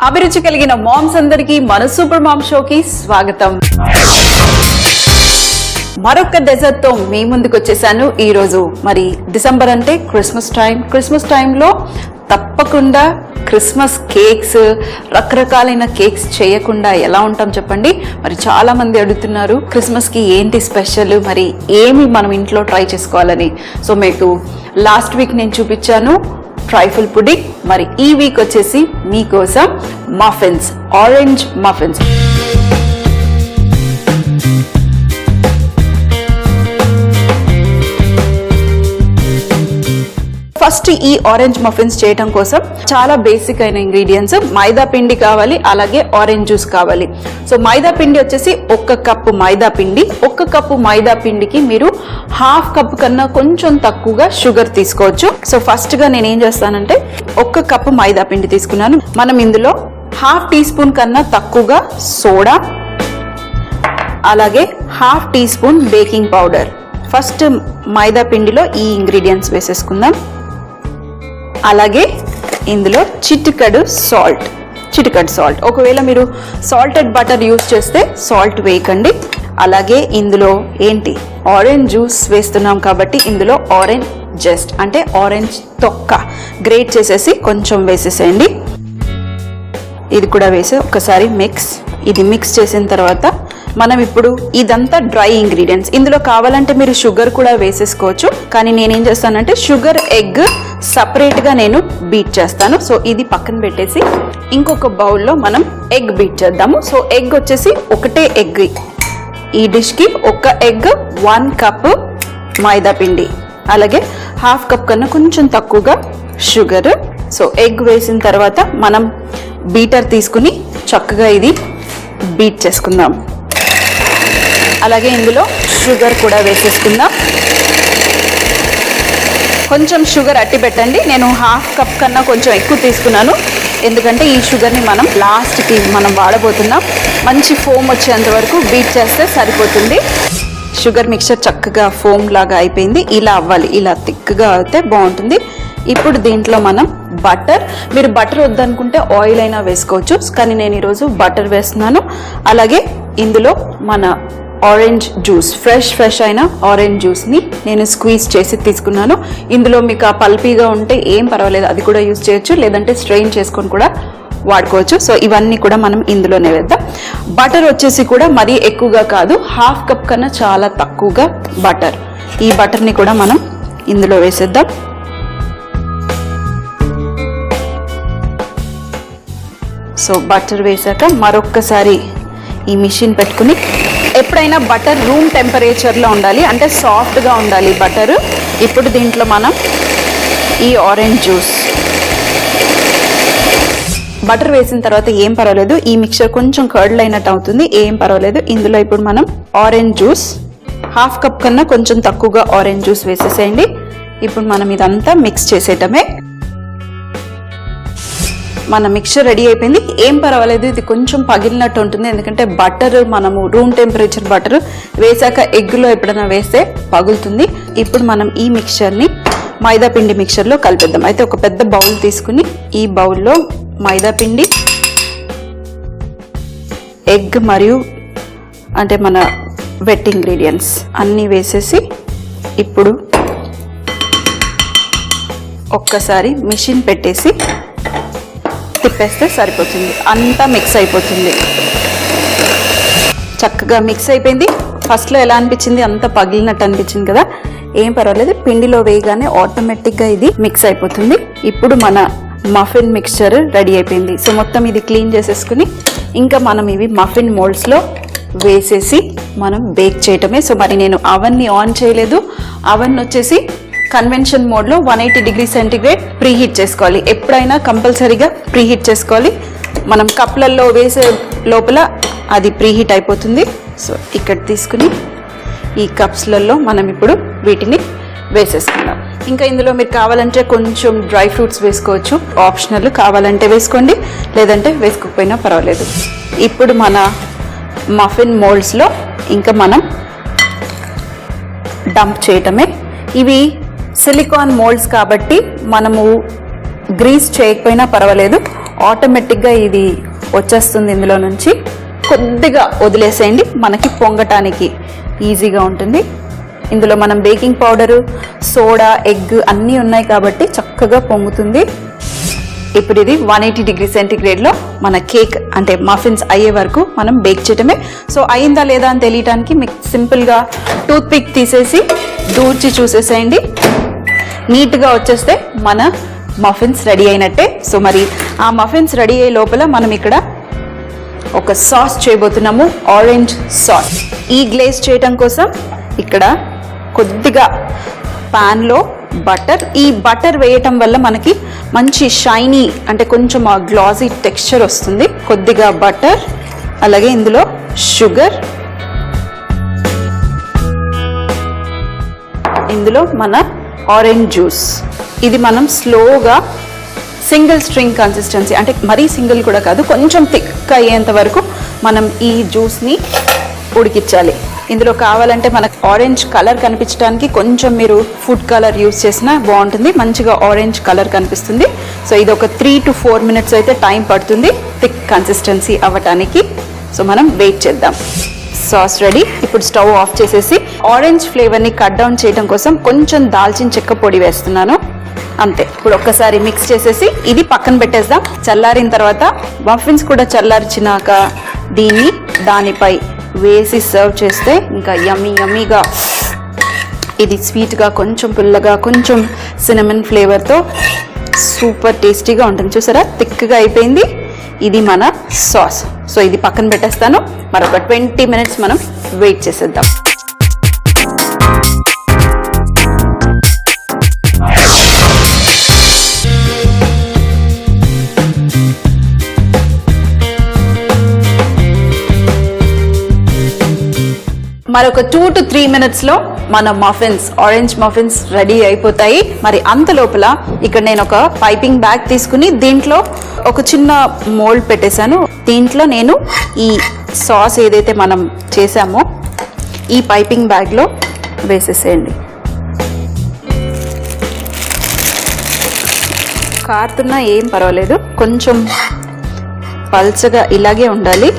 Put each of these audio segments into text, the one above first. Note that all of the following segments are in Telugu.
అభిరుచి కలిగిన మామ్స్ అందరికీ మన సూపర్ మామ్ షోకి స్వాగతం. మరొక డెజర్ట్ తో మీ ముందుకు వచ్చేసాను ఈ రోజు. మరి డిసెంబర్ అంటే క్రిస్మస్ టైంలో తప్పకుండా క్రిస్మస్ కేక్స్, రకరకాలైన కేక్స్ చేయకుండా ఎలా ఉంటాం చెప్పండి. మరి చాలా మంది అడుగుతున్నారు క్రిస్మస్ కి ఏంటి స్పెషల్, మరి ఏమి మనం ఇంట్లో ట్రై చేసుకోవాలని. సో మీకు లాస్ట్ వీక్ నేను చూపించాను ట్రైఫుల్ పుడింగ్. మరి ఈ వీక్ వచ్చేసి మీకోసం మఫిన్స్, ఆరెంజ్ మఫిన్స్. ఫస్ట్ ఈ ఆరెంజ్ మఫిన్స్ చేయడం కోసం చాలా బేసిక్ అయిన ఇంగ్రీడియంట్స్. మైదా పిండి కావాలి, అలాగే ఆరెంజ్ జ్యూస్ కావాలి. సో మైదా పిండి వచ్చేసి 1 కప్పు మైదా పిండి. 1 కప్పు మైదా పిండికి మీరు 1/2 కప్పు కన్నా కొంచెం తక్కువగా షుగర్ తీసుకోవచ్చు. సో ఫస్ట్ గా నేను ఏం చేస్తానంటే 1 కప్పు మైదా పిండి తీసుకున్నాను. మనం ఇందులో 1/2 టీ స్పూన్ కన్నా తక్కువగా సోడా, అలాగే 1/2 tea spoon baking powder. First maida పిండిలో ఈ ఇంగ్రీడియంట్స్ వేసేసుకుందాం. అలాగే ఇందులో చిటికెడు సాల్ట్. ఒకవేళ మీరు సాల్టెడ్ బటర్ యూజ్ చేస్తే సాల్ట్ వేయకండి. అలాగే ఇందులో ఆరెంజ్ జ్యూస్ వేస్తున్నాం కాబట్టి ఇందులో ఆరెంజ్ జస్ట్ అంటే ఆరెంజ్ తొక్క గ్రేట్ చేసేసి కొంచెం వేసేసేయండి. ఇది కూడా వేసి ఒకసారి మిక్స్ చేసిన తర్వాత మనం ఇప్పుడు ఇదంతా డ్రై ఇంగ్రీడియంట్స్. ఇందులో కావాలంటే మీరు షుగర్ కూడా వేసేసుకోవచ్చు, కానీ నేనేం చేస్తానంటే షుగర్, ఎగ్ సపరేట్ గా నేను బీట్ చేస్తాను. సో ఇది పక్కన పెట్టేసి ఇంకొక బౌల్లో మనం ఎగ్ బీట్ చేద్దాము. సో ఎగ్ వచ్చేసి ఒకటే ఎగ్, ఈ డిష్ కి 1 ఎగ్, 1 కప్ మైదా పిండి, అలాగే 1/2 కప్ కన్నా కొంచెం తక్కువగా షుగర్. సో ఎగ్ వేసిన తర్వాత మనం బీటర్ తీసుకుని చక్కగా ఇది బీట్ చేసుకుందాం. అలాగే ఇందులో షుగర్ కూడా వేసేసుకుందాం. కొంచెం షుగర్ అట్టి పెట్టండి. నేను 1/2 కప్ కన్నా కొంచెం ఎక్కువ తీసుకున్నాను, ఎందుకంటే ఈ షుగర్ని మనం లాస్ట్కి మనం వాడబోతున్నాం. మంచి ఫోమ్ వచ్చేంత వరకు బీట్ చేస్తే సరిపోతుంది. షుగర్ మిక్చర్ చక్కగా ఫోమ్ లాగా అయిపోయింది. ఇలా అవ్వాలి, ఇలా థిక్గా అయితే బాగుంటుంది. ఇప్పుడు దీంట్లో మనం మీరు బటర్ వద్దనుకుంటే ఆయిల్ అయినా వేసుకోవచ్చు, కానీ నేను ఈరోజు బటర్ వేస్తున్నాను. అలాగే ఇందులో మన ఆరెంజ్ జ్యూస్, ఫ్రెష్ అయిన ఆరెంజ్ జ్యూస్ని నేను స్క్వీజ్ చేసి తీసుకున్నాను. ఇందులో మీకు ఆ పల్పీగా ఉంటే ఏం పర్వాలేదు, అది కూడా యూజ్ చేయొచ్చు, లేదంటే స్ట్రెయిన్ చేసుకొని కూడా వాడుకోవచ్చు. సో ఇవన్నీ కూడా మనం ఇందులోనే వేద్దాం. బటర్ వచ్చేసి కూడా మరీ ఎక్కువగా కాదు, 1/2 కప్ కన్నా చాలా తక్కువగా బటర్. ఈ బటర్ని కూడా మనం ఇందులో వేసేద్దాం. సో బటర్ వేసాక మరొక్కసారి ఈ మిషన్ పెట్టుకుని, ఎప్పుడైనా బటర్ రూమ్ టెంపరేచర్లో ఉండాలి, అంటే సాఫ్ట్గా ఉండాలి బటర్. ఇప్పుడు దీంట్లో మనం ఈ ఆరెంజ్ జ్యూస్, బటర్ వేసిన తర్వాత ఏం పర్వాలేదు, ఈ మిక్చర్ కొంచెం కర్డ్ అయినట్టు అవుతుంది, ఏం పర్వాలేదు. ఇందులో ఇప్పుడు మనం ఆరెంజ్ జ్యూస్ 1/2 కప్ కన్నా కొంచెం తక్కువగా ఆరెంజ్ జ్యూస్ వేసేసేయండి. ఇప్పుడు మనం ఇదంతా మిక్స్ చేసేయటమే. మన మిక్చర్ రెడీ అయిపోయింది. ఏం పర్వాలేదు, ఇది కొంచెం పగిలినట్టు ఉంటుంది, ఎందుకంటే బటర్ మనము రూమ్ టెంపరేచర్ బటర్ వేసాక ఎగ్లో ఎప్పుడైనా వేస్తే పగులుతుంది. ఇప్పుడు మనం ఈ మిక్చర్ని మైదా పిండి మిక్చర్లో కలిపేద్దాం. అయితే ఒక పెద్ద బౌల్ తీసుకుని ఈ బౌల్లో మైదా పిండి, ఎగ్ మరియు అంటే మన వెట్ ఇంగ్రీడియంట్స్ అన్నీ వేసేసి ఇప్పుడు ఒక్కసారి మిషన్ పెట్టేసి తిప్పేస్తే సరిపోతుంది. అంతా మిక్స్ అయిపోతుంది. చక్కగా మిక్స్ అయిపోయింది. ఫస్ట్లో ఎలా అనిపించింది, అంత పగిలినట్టు అనిపించింది కదా, ఏం పర్వాలేదు, పిండిలో వేయగానే ఆటోమేటిక్గా ఇది మిక్స్ అయిపోతుంది. ఇప్పుడు మన మఫిన్ మిక్స్చర్ రెడీ అయిపోయింది. సో మొత్తం ఇది క్లీన్ చేసేసుకుని ఇంకా మనం ఇవి మఫిన్ మోల్డ్స్లో వేసేసి మనం బేక్ చేయటమే. సో మరి నేను అవన్నీ ఆన్ చేయలేదు. అవన్నీ వచ్చేసి కన్వెన్షన్ మోడ్లో 180 డిగ్రీ సెంటిగ్రేడ్ ప్రీహీట్ చేసుకోవాలి. ఎప్పుడైనా కంపల్సరీగా ప్రీహీట్ చేసుకోవాలి. మనం కప్లల్లో వేసే లోపల అది ప్రీహీట్ అయిపోతుంది. సో ఇక్కడ తీసుకుని ఈ కప్స్లలో మనం ఇప్పుడు వీటిని వేసేసుకుందాం. ఇంకా ఇందులో మీరు కావాలంటే కొంచెం డ్రై ఫ్రూట్స్ వేసుకోవచ్చు, ఆప్షనల్, కావాలంటే వేసుకోండి, లేదంటే వేసుకోకపోయినా పర్వాలేదు. ఇప్పుడు మన మఫిన్ మోల్డ్స్లో ఇంకా మనం డంప్ చేయటమే. ఇవి సిలికాన్ మోల్డ్స్ కాబట్టి మనము గ్రీస్ చేయకపోయినా పర్వాలేదు, ఆటోమేటిక్గా ఇది వచ్చేస్తుంది ఇందులో నుంచి. కొద్దిగా వదిలేసేయండి, మనకి పొంగటానికి ఈజీగా ఉంటుంది. ఇందులో మనం బేకింగ్ పౌడరు, సోడా, ఎగ్ అన్నీ ఉన్నాయి కాబట్టి చక్కగా పొంగుతుంది. ఇప్పుడు ఇది 180 డిగ్రీ సెంటీగ్రేడ్లో మన కేక్ అంటే మఫిన్స్ అయ్యే వరకు మనం బేక్ చేయటమే. సో అయిందా లేదా అని తెలియటానికి మీకు సింపుల్గా టూత్ పిక్ తీసేసి దూర్చి చూసేసేయండి. నీట్గా వచ్చేస్తే మన మఫిన్స్ రెడీ అయినట్టే. సో మరి ఆ మఫిన్స్ రెడీ అయ్యే లోపల మనం ఇక్కడ ఒక సాస్ చేయబోతున్నాము, ఆరెంజ్ సాస్. ఈ గ్లేజ్ చేయటం కోసం ఇక్కడ కొద్దిగా ప్యాన్లో బటర్, ఈ బటర్ వేయటం వల్ల మనకి మంచి షైనీ అంటే కొంచెం ఆ గ్లాసీ టెక్స్చర్ వస్తుంది. కొద్దిగా బటర్, అలాగే ఇందులో షుగర్, ఇందులో మన ఆరెంజ్ జ్యూస్. ఇది మనం స్లోగా సింగిల్ స్ట్రింగ్ కన్సిస్టెన్సీ అంటే మరీ సింగిల్ కూడా కాదు, కొంచెం థిక్ అయ్యేంత వరకు మనం ఈ జ్యూస్ని ఉడికించాలి. ఇందులో కావాలంటే మనకు ఆరెంజ్ కలర్ కనిపించడానికి కొంచెం మీరు ఫుడ్ కలర్ యూస్ చేసినా బాగుంటుంది, మంచిగా ఆరెంజ్ కలర్ కనిపిస్తుంది. సో ఇది ఒక 3 to 4 minutes అయితే టైం పడుతుంది థిక్ కన్సిస్టెన్సీ అవ్వటానికి. సో మనం వెయిట్ చేద్దాం. Sauce ready. ఇప్పుడు స్టవ్ ఆఫ్ చేసేసి ఆరెంజ్ ఫ్లేవర్ని కట్ డౌన్ చేయడం కోసం కొంచెం దాల్చిన చెక్క పొడి వేస్తున్నాను, అంతే. ఇప్పుడు ఒక్కసారి మిక్స్ చేసేసి ఇది పక్కన పెట్టేద్దాం. చల్లారిన తర్వాత మఫిన్స్ కూడా చల్లార్చినాక దీన్ని దానిపై వేసి సర్వ్ చేస్తే ఇంకా యమ్మీ యమ్మీగా, ఇది స్వీట్గా, కొంచెం పుల్లగా, కొంచెం సినమన్ ఫ్లేవర్తో సూపర్ టేస్టీగా ఉంటుంది. చూసారా థిక్గా అయిపోయింది. ఇది మన సాస్. సో ఇది పక్కన పెట్టేస్తాను. మరొక 20 minutes మనం వెయిట్ చేసేద్దాం. మరొక 2 to 3 minutes లో మన మఫిన్స్, ఆరెంజ్ మఫిన్స్ రెడీ అయిపోతాయి. మరి అంత లోపల ఇక్కడ నేను ఒక పైపింగ్ బ్యాగ్ తీసుకుని దీంట్లో ఒక చిన్న మోల్డ్ పెట్టేశాను. దీంట్లో నేను ఈ సాస్ ఏదైతే మనం చేసామో ఈ పైపింగ్ బ్యాగ్లో వేసేసేయండి. కారుతున్నా ఏం పర్వాలేదు, కొంచెం పల్చగా ఇలాగే ఉండాలి.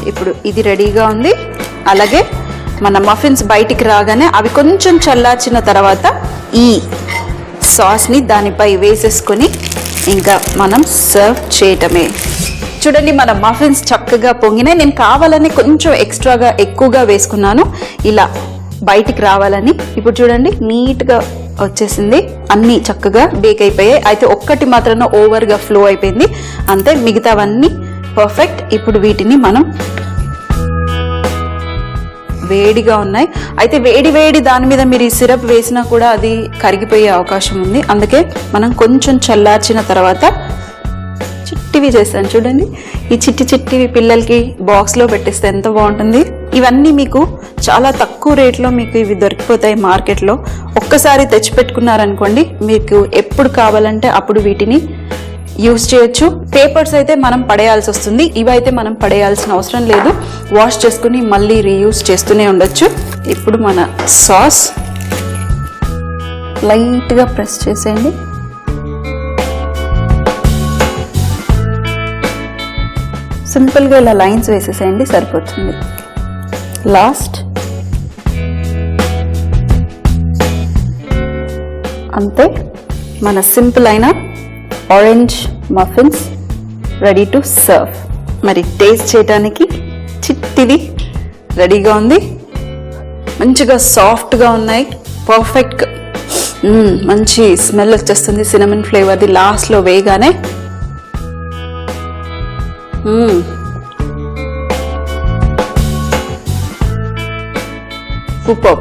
ఇప్పుడు ఇది రెడీగా ఉంది. అలాగే మన మఫిన్స్ బయటికి రాగానే అవి కొంచెం చల్లార్చిన తర్వాత ఈ సాస్ని దానిపై వేసేసుకొని ఇంకా మనం సర్వ్ చేయటమే. చూడండి మన మఫిన్స్ చక్కగా పొంగినాయి. నేను కావాలని కొంచెం ఎక్స్ట్రాగా ఎక్కువగా వేసుకున్నాను ఇలా బయటికి రావాలని. ఇప్పుడు చూడండి నీట్గా వచ్చేసింది, అన్నీ చక్కగా బేక్ అయిపోయాయి. అయితే ఒక్కటి మాత్రం ఓవర్గా ఫ్లో అయిపోయింది అంతే, మిగతావన్నీ పర్ఫెక్ట్. ఇప్పుడు వీటిని మనం వేడిగా ఉన్నాయి, అయితే వేడి వేడి దాని మీద మీరు ఈ సిరప్ వేసినా కూడా అది కరిగిపోయే అవకాశం ఉంది. అందుకే మనం కొంచెం చల్లార్చిన తర్వాత చిట్టివి చేస్తాను. చూడండి ఈ చిట్టివి పిల్లలకి బాక్స్లో పెట్టేస్తే ఎంత బాగుంటుంది. ఇవన్నీ మీకు చాలా తక్కువ రేట్లో మీకు ఇవి దొరికిపోతాయి మార్కెట్లో. ఒక్కసారి తెచ్చిపెట్టుకున్నారనుకోండి, మీకు ఎప్పుడు కావాలంటే అప్పుడు వీటిని యూస్ చేయొచ్చు. పేపర్స్ అయితే మనం పడేయాల్సి వస్తుంది, ఇవైతే మనం పడేయాల్సిన అవసరం లేదు. వాష్ చేసుకుని మళ్ళీ రీయూస్ చేస్తూనే ఉండొచ్చు. ఇప్పుడు మన సాస్ లైట్గా ప్రెస్ చేసేయండి. సింపుల్గా ఇలా లైన్స్ వేసేసేయండి, సరిపోతుంది. లాస్ట్ అంతే, మన సింపుల్ అయిన orange muffins ready to serve. మరి టేస్ట్ చేయడానికి చిట్టిది రెడీగా ఉంది, మంచిగా సాఫ్ట్గా ఉన్నాయి, పర్ఫెక్ట్గా మంచి స్మెల్ వచ్చేస్తుంది సినమన్ ఫ్లేవర్ది లాస్ట్లో వేయగానే. సూపర్.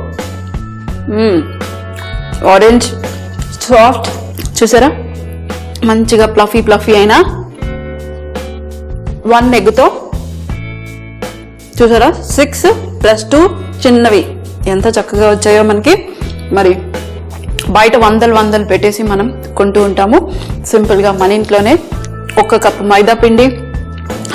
ఆరెంజ్ సాఫ్ట్, చూసారా మంచిగా ప్లఫీ అయినా 1 ఎగ్తో చూసారా 6 + 2 చిన్నవి ఎంత చక్కగా వచ్చాయో మనకి. మరి బయట వందలు పెట్టేసి మనం కొంటూ ఉంటాము. సింపుల్గా మన ఇంట్లోనే 1 కప్పు మైదా పిండి,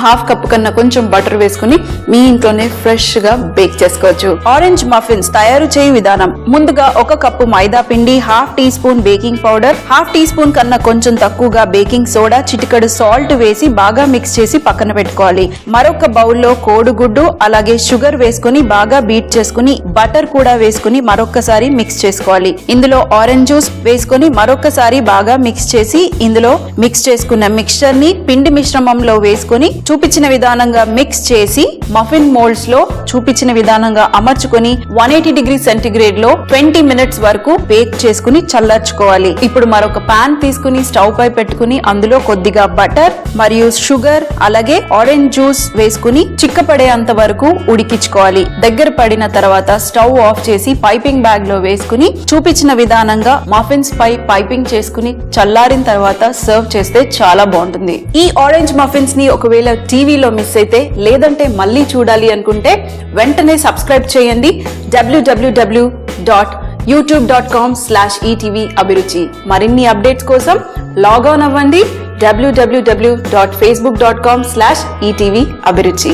హాఫ్ కప్ కన్నా కొంచెం బటర్ వేసుకుని మీ ఇంట్లోనే ఫ్రెష్ గా బేక్ చేసుకోవచ్చు. ఆరెంజ్ మఫిన్స్ తయారు చేయు విధానం: ముందుగా 1 కప్పు మైదా పిండి, half tea spoon baking powder, half teaspoon కన్నా కొంచెం తక్కువగా బేకింగ్ సోడా, చిటికెడు సాల్ట్ వేసి బాగా మిక్స్ చేసి పక్కన పెట్టుకోవాలి. మరొక బౌల్లో కోడిగుడ్డు అలాగే షుగర్ వేసుకుని బాగా బీట్ చేసుకుని బటర్ కూడా వేసుకుని మరొకసారి మిక్స్ చేసుకోవాలి. ఇందులో ఆరెంజ్ జ్యూస్ వేసుకుని మరొకసారి బాగా మిక్స్ చేసి ఇందులో మిక్స్ చేసుకున్న మిక్స్చర్ ని పిండి మిశ్రమంలో వేసుకుని చూపించిన విధానంగా మిక్స్ చేసి మఫిన్ మోల్డ్స్ లో చూపించిన విధానంగా అమర్చుకుని 180 డిగ్రీ సెంటీగ్రేడ్ లో 20 మినిట్స్ వరకు బేక్ చేసుకుని చల్లార్చుకోవాలి. ఇప్పుడు మరొక పాన్ తీసుకుని స్టవ్ పై పెట్టుకుని అందులో కొద్దిగా బటర్ మరియు షుగర్ అలాగే ఆరెంజ్ జ్యూస్ వేసుకుని చిక్కపడేంత వరకు ఉడికించుకోవాలి. దగ్గర పడిన తర్వాత స్టవ్ ఆఫ్ చేసి పైపింగ్ బ్యాగ్ లో వేసుకుని చూపించిన విధానంగా మఫిన్స్ పై పైపింగ్ చేసుకుని చల్లారిన తర్వాత సర్వ్ చేస్తే చాలా బాగుంటుంది. ఈ ఆరెంజ్ మఫిన్స్ ని ఒకవేళ టీవీలో మిస్ అయితే లేదంటే మళ్ళీ చూడాలి అనుకుంటే వెంటనే సబ్స్క్రైబ్ చేయండి www.youtube.com/etv అభిరుచి. మరిన్ని అప్డేట్స్ కోసం లాగ్ ఆన్ అవ్వండి www.facebook.com/etv అభిరుచి.